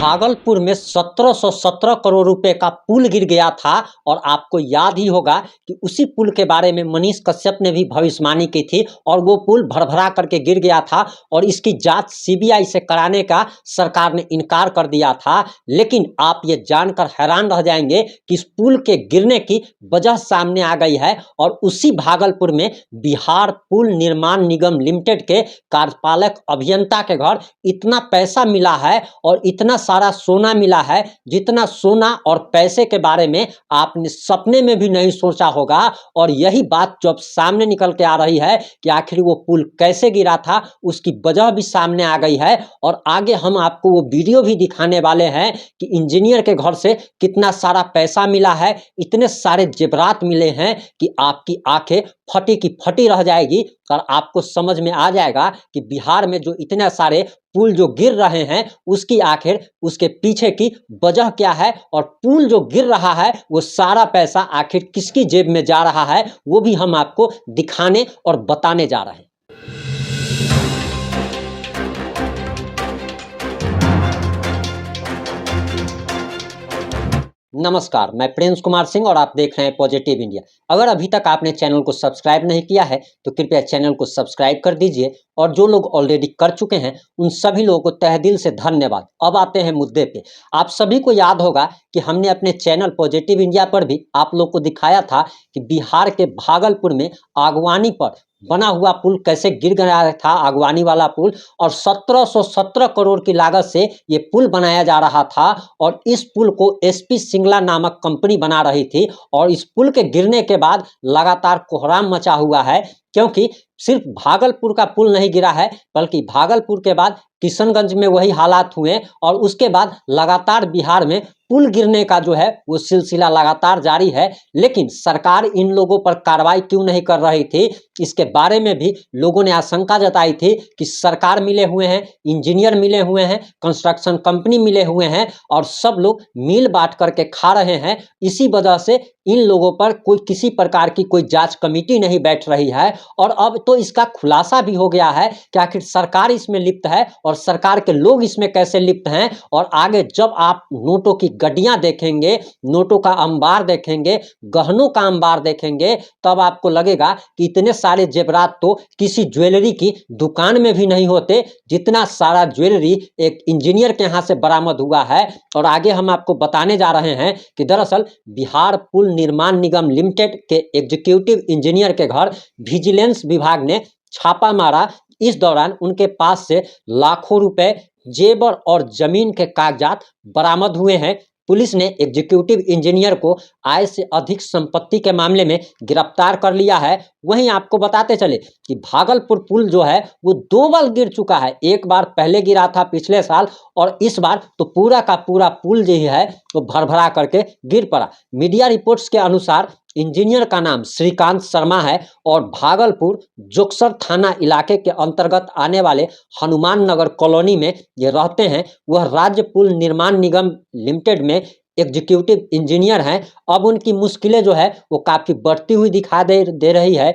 भागलपुर में 1717 करोड़ रुपए का पुल गिर गया था और आपको याद ही होगा कि उसी पुल के बारे में मनीष कश्यप ने भी भविष्यवाणी की थी और वो पुल भरभरा करके गिर गया था और इसकी जांच सीबीआई से कराने का सरकार ने इनकार कर दिया था। लेकिन आप ये जानकर हैरान रह जाएंगे कि इस पुल के गिरने की वजह सामने आ गई है और उसी भागलपुर में बिहार पुल निर्माण निगम लिमिटेड के कार्यपालक अभियंता के घर इतना पैसा मिला है और इतना सारा सोना मिला है जितना सोना और पैसे के बारे में आपने सपने में भी नहीं सोचा होगा। और यही बात जब सामने निकल के आ रही है कि आखिर वो पुल कैसे गिरा था, उसकी वजह भी सामने आ गई है और आगे हम आपको वो वीडियो भी दिखाने वाले हैं कि इंजीनियर के घर से कितना सारा पैसा मिला है, इतने सारे जेवरात मिले हैं कि आपकी आंखें फटी की फटी रह जाएगी और आपको समझ में आ जाएगा कि बिहार में जो इतने सारे पुल जो गिर रहे हैं उसकी आखिर उसके पीछे की वजह क्या है और पुल जो गिर रहा है वो सारा पैसा आखिर किसकी जेब में जा रहा है, वो भी हम आपको दिखाने और बताने जा रहे हैं। नमस्कार, मैं प्रिंस कुमार सिंह और आप देख रहे हैं पॉजिटिव इंडिया। अगर अभी तक आपने चैनल को सब्सक्राइब नहीं किया है तो कृपया चैनल को सब्सक्राइब कर दीजिए और जो लोग ऑलरेडी कर चुके हैं उन सभी लोगों को तहे दिल से धन्यवाद। अब आते हैं मुद्दे पे। आप सभी को याद होगा कि हमने अपने चैनल पॉजिटिव इंडिया पर भी आप लोग को दिखाया था कि बिहार के भागलपुर में आगवानी पर बना हुआ पुल कैसे गिर गया था, आगवानी वाला पुल, और 1717 करोड़ की लागत से ये पुल बनाया जा रहा था और इस पुल को एसपी सिंगला नामक कंपनी बना रही थी। और इस पुल के गिरने के बाद लगातार कोहराम मचा हुआ है, क्योंकि सिर्फ भागलपुर का पुल नहीं गिरा है बल्कि भागलपुर के बाद किशनगंज में वही हालात हुए और उसके बाद लगातार बिहार में पुल गिरने का जो है वो सिलसिला लगातार जारी है। लेकिन सरकार इन लोगों पर कार्रवाई क्यों नहीं कर रही थी, इसके बारे में भी लोगों ने आशंका जताई थी कि सरकार मिले हुए हैं, इंजीनियर मिले हुए हैं, कंस्ट्रक्शन कंपनी मिले हुए हैं और सब लोग मिल बांट करके खा रहे हैं। इसी वजह से इन लोगों पर कोई किसी प्रकार की कोई जांच कमेटी नहीं बैठ रही है और अब तो इसका खुलासा भी हो गया है कि आखिर सरकार इसमें लिप्त है और सरकार के लोग इसमें कैसे लिप्त हैं। और आगे जब आप नोटों की गड्डियां देखेंगे, नोटों का अंबार देखेंगे, गहनों का अंबार देखेंगे, तब आपको लगेगा कि इतने सारे जेवरात तो किसी ज्वेलरी की दुकान में भी नहीं होते जितना सारा ज्वेलरी एक इंजीनियर के यहाँ से बरामद हुआ है। और आगे हम आपको बताने जा रहे हैं कि दरअसल बिहार पुल निर्माण निगम लिमिटेड के एग्जीक्यूटिव इंजीनियर के घर विजिलेंस विभाग ने छापा मारा। इस दौरान उनके पास से लाखों रुपए, जेवर और जमीन के कागजात बरामद हुए हैं। पुलिस ने एग्जीक्यूटिव इंजीनियर को आय से अधिक संपत्ति के मामले में गिरफ्तार कर लिया है। वहीं आपको बताते चले कि भागलपुर पुल जो है वो 2 बार गिर चुका है। एक बार पहले गिरा था पिछले साल और इस बार तो पूरा का पूरा पुल जो है वो भरभरा करके गिर पड़ा। मीडिया रिपोर्ट्स के अनुसार इंजीनियर का नाम श्रीकांत शर्मा है और भागलपुर जोक्सर थाना इलाके के अंतर्गत आने वाले हनुमान नगर कॉलोनी में ये रहते हैं। वह राज्य पुल निर्माण निगम लिमिटेड में एग्जीक्यूटिव इंजीनियर हैं। अब उनकी मुश्किलें जो है वो काफ़ी बढ़ती हुई दिखाई दे रही है।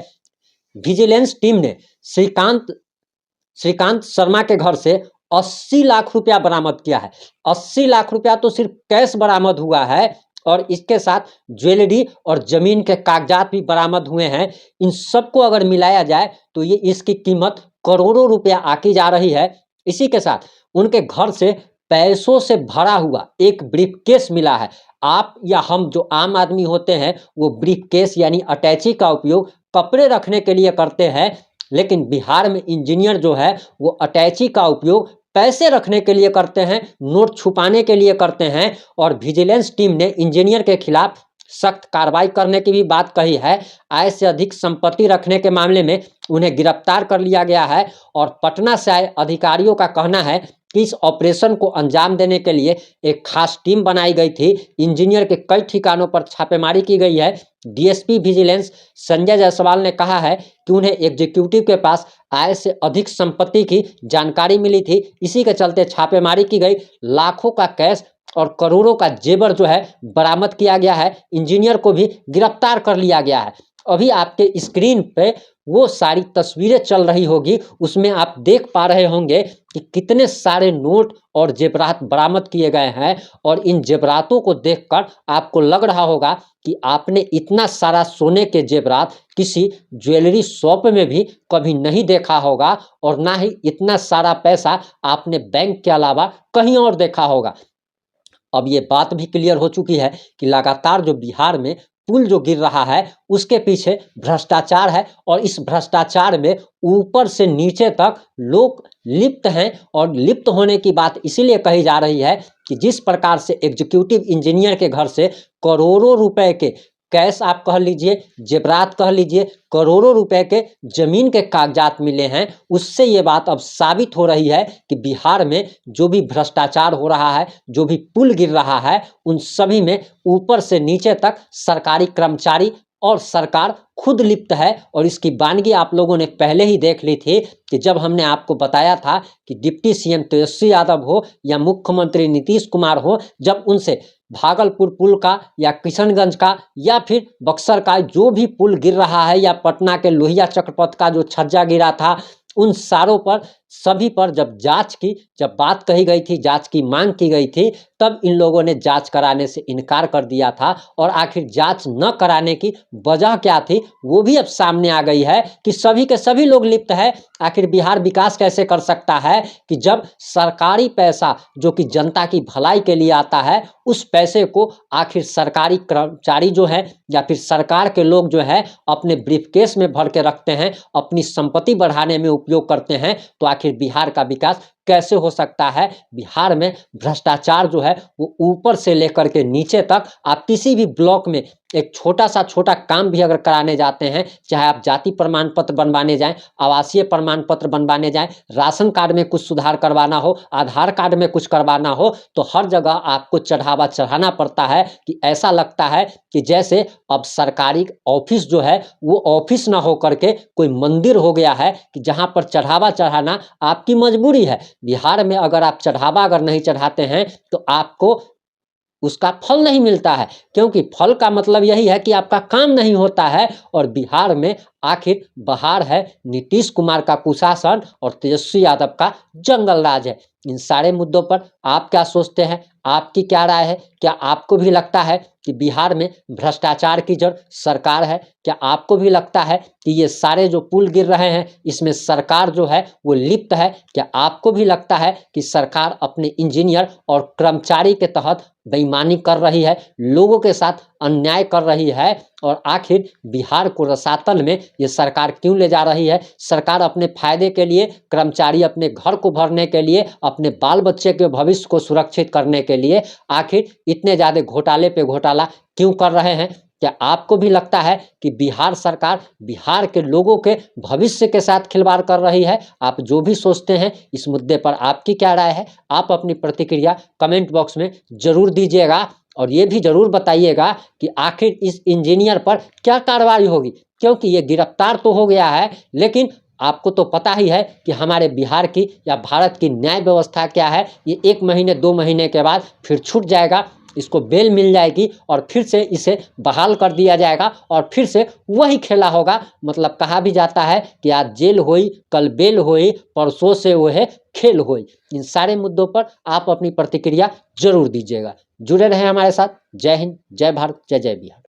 विजिलेंस टीम ने श्रीकांत शर्मा के घर से 80 लाख रुपया बरामद किया है। 80 लाख रुपया तो सिर्फ कैश बरामद हुआ है और इसके साथ ज्वेलरी और जमीन के कागजात भी बरामद हुए हैं। इन सबको अगर मिलाया जाए तो ये इसकी कीमत करोड़ों रुपया आकी जा रही है। इसी के साथ उनके घर से पैसों से भरा हुआ एक ब्रीफकेस मिला है। आप या हम जो आम आदमी होते हैं वो ब्रीफकेस यानी अटैची का उपयोग कपड़े रखने के लिए करते हैं, लेकिन बिहार में इंजीनियर जो है वो अटैची का उपयोग पैसे रखने के लिए करते हैं, नोट छुपाने के लिए करते हैं। और विजिलेंस टीम ने इंजीनियर के खिलाफ सख्त कार्रवाई करने की भी बात कही है। आय से अधिक संपत्ति रखने के मामले में उन्हें गिरफ्तार कर लिया गया है और पटना से आए अधिकारियों का कहना है कि इस ऑपरेशन को अंजाम देने के लिए एक खास टीम बनाई गई थी। इंजीनियर के कई ठिकानों पर छापेमारी की गई है। डीएसपी विजिलेंस संजय जायसवाल ने कहा है कि उन्हें एग्जीक्यूटिव के पास आय से अधिक संपत्ति की जानकारी मिली थी, इसी के चलते छापेमारी की गई। लाखों का कैश और करोड़ों का जेवर जो है बरामद किया गया है। इंजीनियर को भी गिरफ्तार कर लिया गया है। अभी आपके स्क्रीन पे वो सारी तस्वीरें चल रही होगी, उसमें आप देख पा रहे होंगे कि कितने सारे नोट और जेवरात बरामद किए गए हैं। और इन जेवरातों को देखकर आपको लग रहा होगा कि आपने इतना सारा सोने के जेवरात किसी ज्वेलरी शॉप में भी कभी नहीं देखा होगा, और ना ही इतना सारा पैसा आपने बैंक के अलावा कहीं और देखा होगा। अब ये बात भी क्लियर हो चुकी है कि लगातार जो बिहार में पुल जो गिर रहा है उसके पीछे भ्रष्टाचार है, और इस भ्रष्टाचार में ऊपर से नीचे तक लोग लिप्त हैं। और लिप्त होने की बात इसीलिए कही जा रही है कि जिस प्रकार से एग्जीक्यूटिव इंजीनियर के घर से करोड़ों रुपए के कैश आप कह लीजिए, जेवरात कह लीजिए, करोड़ों रुपए के जमीन के कागजात मिले हैं, उससे ये बात अब साबित हो रही है कि बिहार में जो भी भ्रष्टाचार हो रहा है, जो भी पुल गिर रहा है, उन सभी में ऊपर से नीचे तक सरकारी कर्मचारी और सरकार खुद लिप्त है। और इसकी वानगी आप लोगों ने पहले ही देख ली थी कि जब हमने आपको बताया था कि डिप्टी सीएम तेजस्वी यादव हो या मुख्यमंत्री नीतीश कुमार हो, जब उनसे भागलपुर पुल का या किशनगंज का या फिर बक्सर का जो भी पुल गिर रहा है, या पटना के लोहिया चक्रपथ का जो छज्जा गिरा था, उन सारों पर सभी पर जब जांच की, जब बात कही गई थी, जांच की मांग की गई थी, तब इन लोगों ने जांच कराने से इनकार कर दिया था। और आखिर जांच न कराने की वजह क्या थी वो भी अब सामने आ गई है कि सभी के सभी लोग लिप्त है। आखिर बिहार विकास कैसे कर सकता है कि जब सरकारी पैसा जो कि जनता की भलाई के लिए आता है, उस पैसे को आखिर सरकारी कर्मचारी जो है या फिर सरकार के लोग जो है अपने ब्रीफकेस में भर के रखते हैं, अपनी संपत्ति बढ़ाने में उपयोग करते हैं। तो आखिर बिहार का विकास कैसे हो सकता है? बिहार में भ्रष्टाचार जो है वो ऊपर से लेकर के नीचे तक, आप किसी भी ब्लॉक में एक छोटा सा छोटा काम भी अगर कराने जाते हैं, चाहे आप जाति प्रमाण पत्र बनवाने जाएं, आवासीय प्रमाण पत्र बनवाने जाएं, राशन कार्ड में कुछ सुधार करवाना हो, आधार कार्ड में कुछ करवाना हो, तो हर जगह आपको चढ़ावा चढ़ाना पड़ता है कि ऐसा लगता है कि जैसे अब सरकारी ऑफिस जो है वो ऑफिस ना हो करके कोई मंदिर हो गया है कि जहां पर चढ़ावा चढ़ाना आपकी मजबूरी है। बिहार में अगर आप चढ़ावा अगर नहीं चढ़ाते हैं तो आपको उसका फल नहीं मिलता है, क्योंकि फल का मतलब यही है कि आपका काम नहीं होता है। और बिहार में आखिर बहार है नीतीश कुमार का कुशासन और तेजस्वी यादव का जंगल राज है। इन सारे मुद्दों पर आप क्या सोचते हैं? आपकी क्या राय है? क्या आपको भी लगता है कि बिहार में भ्रष्टाचार की जड़ सरकार है? क्या आपको भी लगता है कि ये सारे जो पुल गिर रहे हैं इसमें सरकार जो है वो लिप्त है? क्या आपको भी लगता है कि सरकार अपने इंजीनियर और कर्मचारी के तहत बेईमानी कर रही है, लोगों के साथ अन्याय कर रही है? और आखिर बिहार को रसातल में ये सरकार क्यों ले जा रही है? सरकार अपने फायदे के लिए, कर्मचारी अपने घर को भरने के लिए, अपने बाल बच्चे के भविष्य को सुरक्षित करने के लिए आखिर इतने ज़्यादा घोटाले पे घोटाला क्यों कर रहे हैं? क्या आपको भी लगता है कि बिहार सरकार बिहार के लोगों के भविष्य के साथ खिलवाड़ कर रही है? आप जो भी सोचते हैं इस मुद्दे पर आपकी क्या राय है? आप अपनी प्रतिक्रिया कमेंट बॉक्स में ज़रूर दीजिएगा। और ये भी ज़रूर बताइएगा कि आखिर इस इंजीनियर पर क्या कार्रवाई होगी, क्योंकि ये गिरफ्तार तो हो गया है, लेकिन आपको तो पता ही है कि हमारे बिहार की या भारत की न्याय व्यवस्था क्या है। ये 1 महीने 2 महीने के बाद फिर छूट जाएगा, इसको बेल मिल जाएगी और फिर से इसे बहाल कर दिया जाएगा और फिर से वही खेला होगा। मतलब कहा भी जाता है कि आज जेल होई कल बेल होई, परसों से वो है खेल होई। इन सारे मुद्दों पर आप अपनी प्रतिक्रिया जरूर दीजिएगा। जुड़े रहें हमारे साथ। जय हिंद, जय भारत, जय जय बिहार।